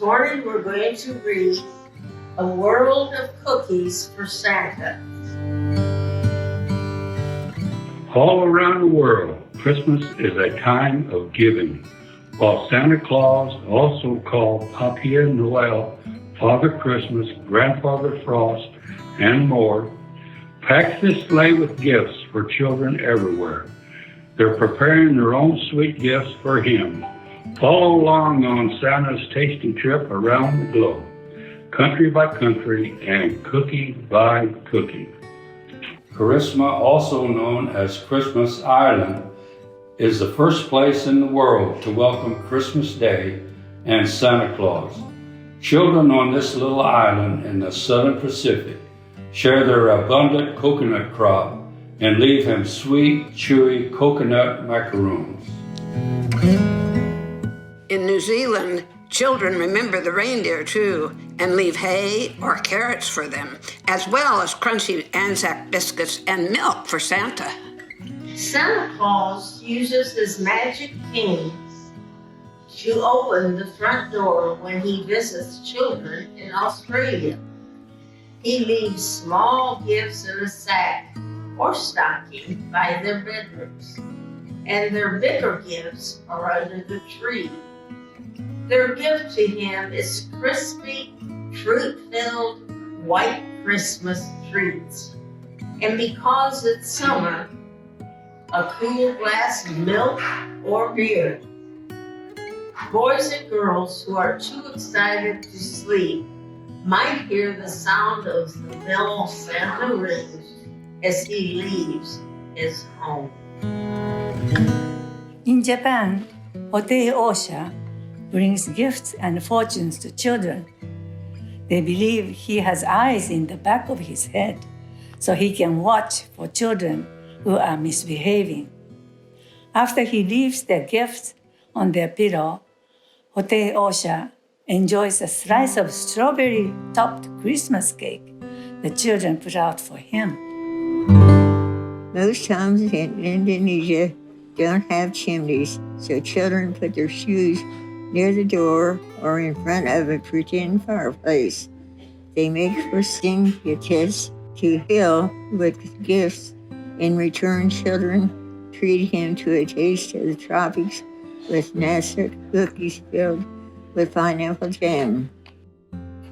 morning we're going to read A World of Cookies for Santa. All around the world, Christmas is a time of giving. While Santa Claus, also called Papa Noel, Father Christmas, Grandfather Frost, and more, packs his sleigh with gifts for children everywhere. They're preparing their own sweet gifts for him. Follow along on Santa's tasting trip around the globe, country by country and cookie by cookie. Charisma, also known as Christmas Island, is the first place in the world to welcome Christmas Day and Santa Claus. Children on this little island in the Southern Pacific share their abundant coconut crop and leave him sweet, chewy coconut macaroons. In New Zealand, children remember the reindeer too and leave hay or carrots for them, as well as crunchy Anzac biscuits and milk for Santa. Santa Claus uses his magic cane to open the front door when he visits children in Australia. He leaves small gifts in a sack or stocking by their bedrooms, and their bigger gifts are under the tree. Their gift to him is crispy, fruit-filled, white Christmas treats. And because it's summer, a cool glass of milk or beer. Boys and girls who are too excited to sleep might hear the sound of the bell Santa rings as he leaves his home. In Japan, Hotei Osha brings gifts and fortunes to children. They believe he has eyes in the back of his head, so he can watch for children who are misbehaving. After he leaves their gifts on their pillow, Hotei Osha enjoys a slice of strawberry-topped Christmas cake the children put out for him. Most homes in Indonesia don't have chimneys, so children put their shoes near the door or in front of a pretend fireplace. They make kids to fill with gifts. In return, children treat him to a taste of the tropics with nutmeg cookies filled with pineapple jam.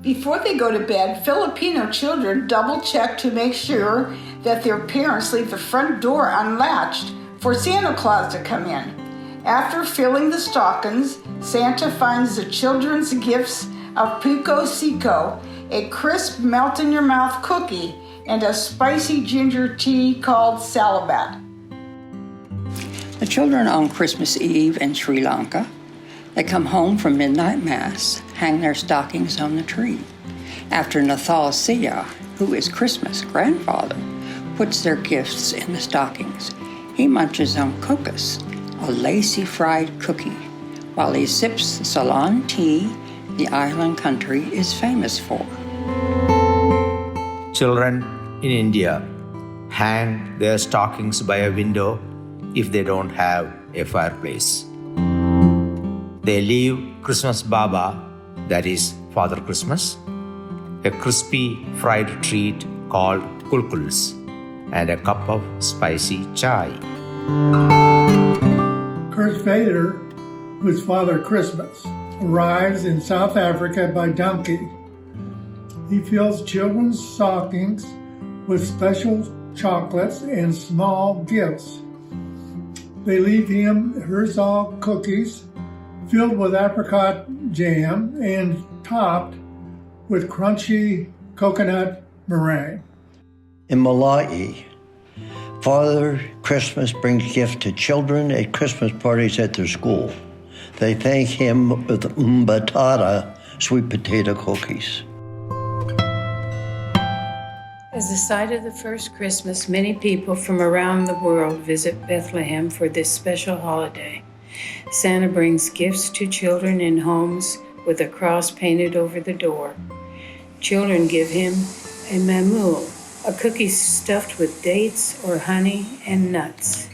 Before they go to bed, Filipino children double-check to make sure that their parents leave the front door unlatched for Santa Claus to come in. After filling the stockings, Santa finds the children's gifts of pico seco, a crisp melt-in-your-mouth cookie, and a spicy ginger tea called salabat. The children on Christmas Eve in Sri Lanka, they come home from midnight mass, hang their stockings on the tree. After Nathal Siya, who is Christmas' grandfather, puts their gifts in the stockings, he munches on kokus, a lacy fried cookie, while he sips the Ceylon tea the island country is famous for. Children in India hang their stockings by a window if they don't have a fireplace. They leave Christmas Baba, that is Father Christmas, a crispy fried treat called kulkuls, and a cup of spicy chai. Kurt Vader, who is Father Christmas, arrives in South Africa by donkey. He fills children's stockings with special chocolates and small gifts. They leave him Herzog cookies filled with apricot jam and topped with crunchy coconut meringue. In Malawi, Father Christmas brings gifts to children at Christmas parties at their school. They thank him with mbatata, sweet potato cookies. As the site of the first Christmas, many people from around the world visit Bethlehem for this special holiday. Santa brings gifts to children in homes with a cross painted over the door. Children give him a mamul, a cookie stuffed with dates or honey and nuts.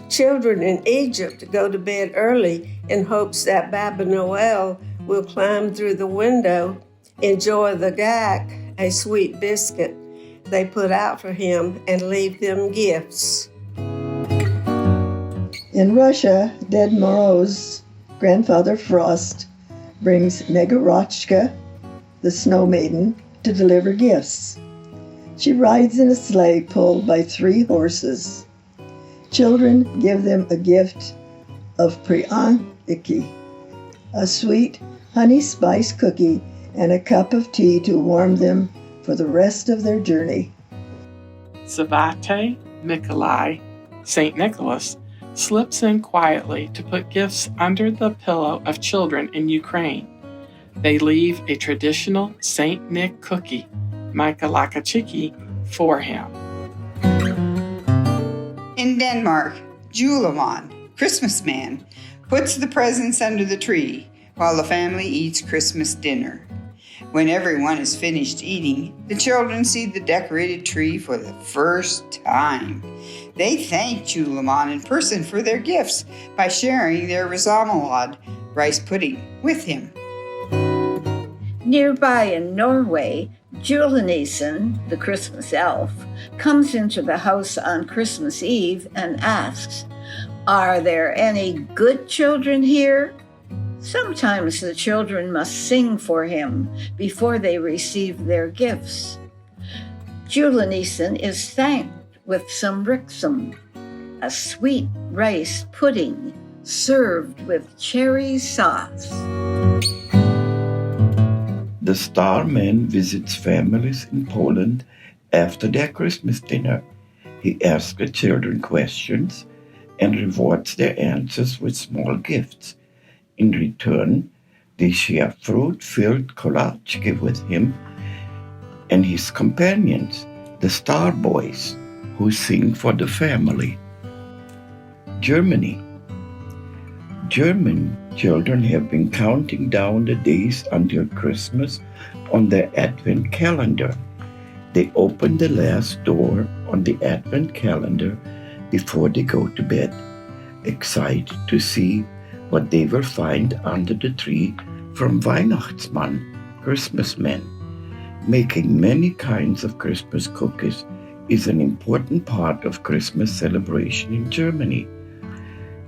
Children in Egypt go to bed early in hopes that Baba Noel will climb through the window, enjoy the gag, a sweet biscuit they put out for him, and leave them gifts. In Russia, Ded Moroz, Grandfather Frost, brings Megorochka, the snow maiden, to deliver gifts. She rides in a sleigh pulled by 3 horses. Children give them a gift of pryaniki, a sweet honey spice cookie, and a cup of tea to warm them for the rest of their journey. Savate Nikolai, St. Nicholas, slips in quietly to put gifts under the pillow of children in Ukraine. They leave a traditional St. Nick cookie, Mikalakachiki, for him. In Denmark, Juleman, Christmas man, puts the presents under the tree while the family eats Christmas dinner. When everyone is finished eating, the children see the decorated tree for the first time. They thank Juleman in person for their gifts by sharing their risamalad, rice pudding, with him. Nearby in Norway, Julenissen, the Christmas elf, comes into the house on Christmas Eve and asks, "Are there any good children here?" Sometimes the children must sing for him before they receive their gifts. Julenissen is thanked with some riksum, a sweet rice pudding served with cherry sauce. The Starman visits families in Poland after their Christmas dinner. He asks the children questions and rewards their answers with small gifts. In return, they share fruit-filled kolachki with him and his companions, the Star Boys, who sing for the family. Germany. German children have been counting down the days until Christmas on their Advent calendar. They open the last door on the Advent calendar before they go to bed, excited to see what they will find under the tree from Weihnachtsmann, Christmas man. Making many kinds of Christmas cookies is an important part of Christmas celebration in Germany.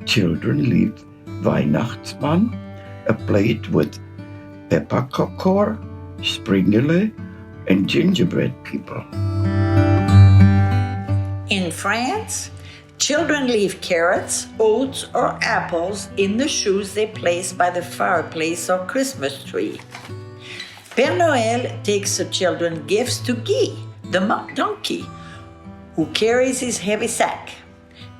Children leave Weihnachtsmann a plate with pepperkorn, springele, and gingerbread people. In France, children leave carrots, oats, or apples in the shoes they place by the fireplace or Christmas tree. Père Noël takes the children gifts to Guy, the donkey, who carries his heavy sack.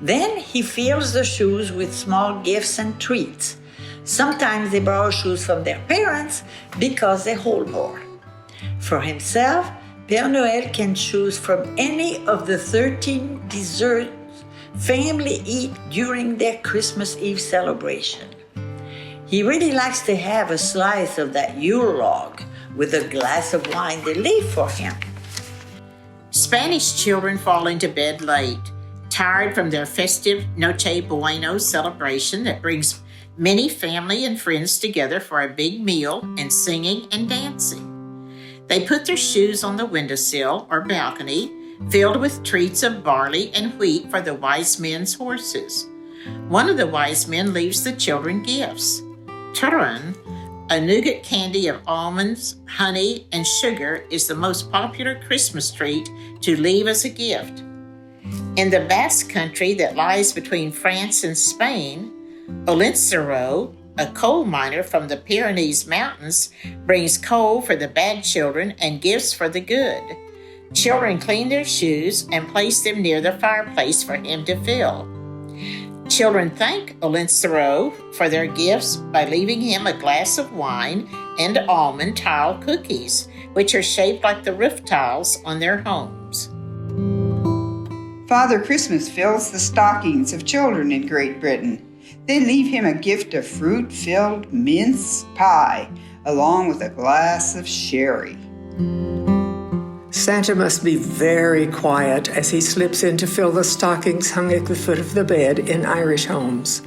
Then he fills the shoes with small gifts and treats. Sometimes they borrow shoes from their parents because they hold more. For himself, Père Noël can choose from any of the 13 desserts family eat during their Christmas Eve celebration. He really likes to have a slice of that Yule log with a glass of wine they leave for him. Spanish children fall into bed late, tired from their festive Noche Buena celebration that brings many family and friends together for a big meal and singing and dancing. They put their shoes on the windowsill or balcony, filled with treats of barley and wheat for the wise men's horses. One of the wise men leaves the children gifts. Turon, a nougat candy of almonds, honey, and sugar, is the most popular Christmas treat to leave as a gift. In the Basque country that lies between France and Spain, Olincero, a coal miner from the Pyrenees Mountains, brings coal for the bad children and gifts for the good. Children clean their shoes and place them near the fireplace for him to fill. Children thank Olincero for their gifts by leaving him a glass of wine and almond tile cookies, which are shaped like the roof tiles on their homes. Father Christmas fills the stockings of children in Great Britain. They leave him a gift of fruit-filled mince pie, along with a glass of sherry. Santa must be very quiet as he slips in to fill the stockings hung at the foot of the bed in Irish homes.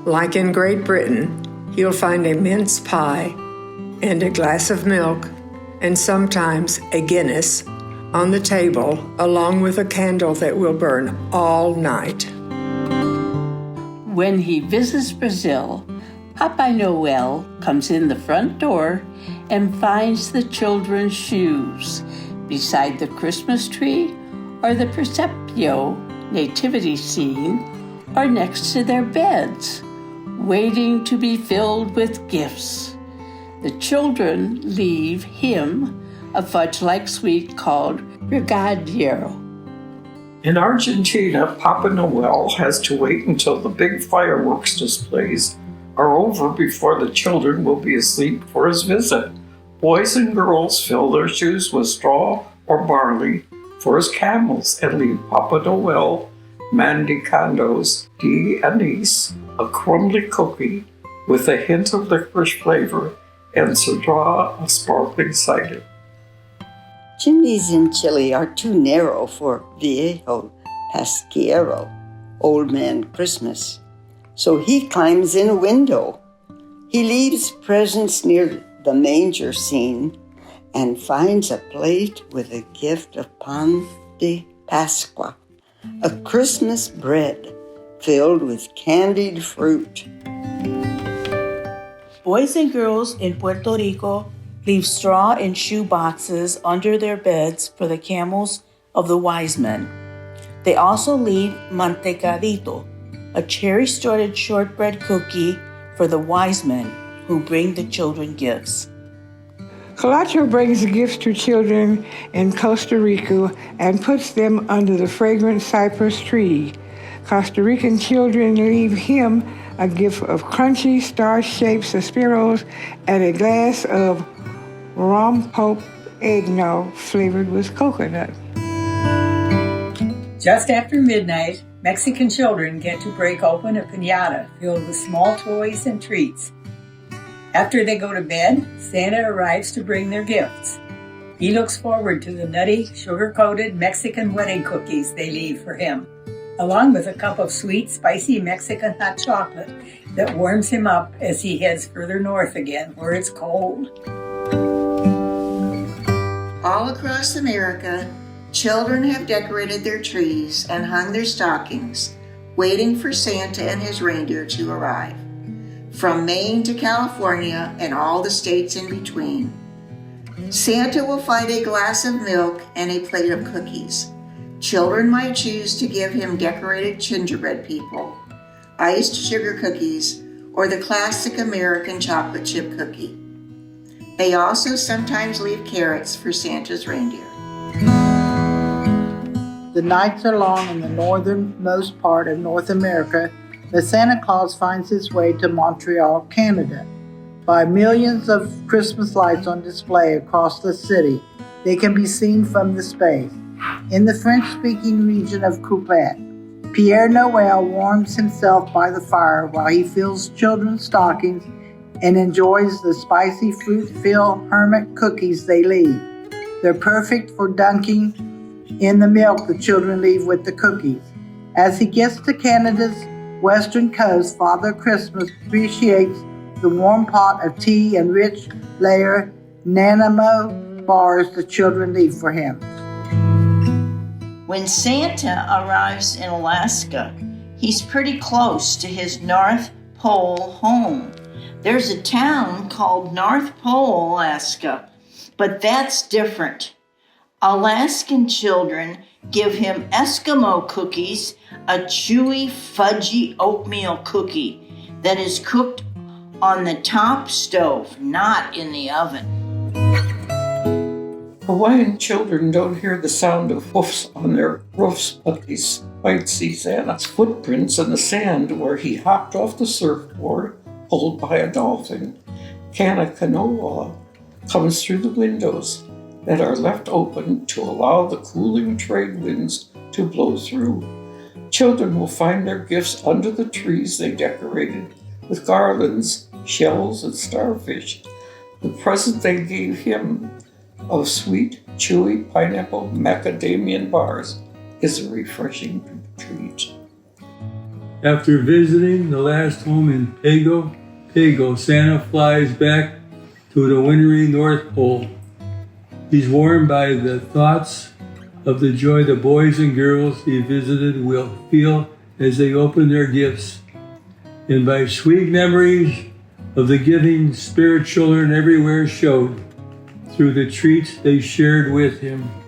Like in Great Britain, you'll find a mince pie and a glass of milk, and sometimes a Guinness, on the table, along with a candle that will burn all night. When he visits Brazil, Papa Noel comes in the front door and finds the children's shoes beside the Christmas tree or the Presepio nativity scene or next to their beds, waiting to be filled with gifts. The children leave him a fudge-like sweet called regadero. In Argentina, Papa Noel has to wait until the big fireworks displays are over before the children will be asleep for his visit. Boys and girls fill their shoes with straw or barley for his camels and leave Papa Noel mandicandos de anise, a crumbly cookie with a hint of licorice flavor, and Cedra, a sparkling cider. Chimneys in Chile are too narrow for Viejo Pasquero, Old Man Christmas. So he climbs in a window. He leaves presents near the manger scene and finds a plate with a gift of pan de Pascua, a Christmas bread filled with candied fruit. Boys and girls in Puerto Rico leave straw in shoe boxes under their beds for the camels of the wise men. They also leave mantecadito, a cherry-studded shortbread cookie for the wise men who bring the children gifts. Colacho brings gifts to children in Costa Rica and puts them under the fragrant cypress tree. Costa Rican children leave him a gift of crunchy, star-shaped Suspiros and a glass of Rompope eggnog flavored with coconut. Just after midnight, Mexican children get to break open a piñata filled with small toys and treats. After they go to bed, Santa arrives to bring their gifts. He looks forward to the nutty, sugar-coated Mexican wedding cookies they leave for him, along with a cup of sweet, spicy Mexican hot chocolate that warms him up as he heads further north again, where it's cold. All across America, children have decorated their trees and hung their stockings, waiting for Santa and his reindeer to arrive. From Maine to California and all the states in between. Santa will find a glass of milk and a plate of cookies. Children might choose to give him decorated gingerbread people, iced sugar cookies, or the classic American chocolate chip cookie. They also sometimes leave carrots for Santa's reindeer. The nights are long in the northernmost part of North America, but Santa Claus finds his way to Montreal, Canada. By millions of Christmas lights on display across the city, they can be seen from the space. In the French-speaking region of Quebec, Pierre Noël warms himself by the fire while he fills children's stockings and enjoys the spicy fruit-filled hermit cookies they leave. They're perfect for dunking in the milk the children leave with the cookies. As he gets to Canada's western coast, Father Christmas appreciates the warm pot of tea and rich layer Nanaimo bars the children leave for him. When Santa arrives in Alaska, he's pretty close to his North Pole home. There's a town called North Pole, Alaska, but that's different. Alaskan children give him Eskimo cookies, a chewy, fudgy oatmeal cookie that is cooked on the top stove, not in the oven. Hawaiian children don't hear the sound of hoofs on their roofs, but they might see Santa's footprints in the sand where he hopped off the surfboard, pulled by a dolphin. Kanakanoa comes through the windows that are left open to allow the cooling trade winds to blow through. Children will find their gifts under the trees they decorated with garlands, shells, and starfish. The present they gave him of sweet, chewy pineapple macadamian bars is a refreshing treat. After visiting the last home in Pago, Santa flies back to the wintry North Pole. He's warmed by the thoughts of the joy the boys and girls he visited will feel as they open their gifts, and by sweet memories of the giving spirit children everywhere showed through the treats they shared with him.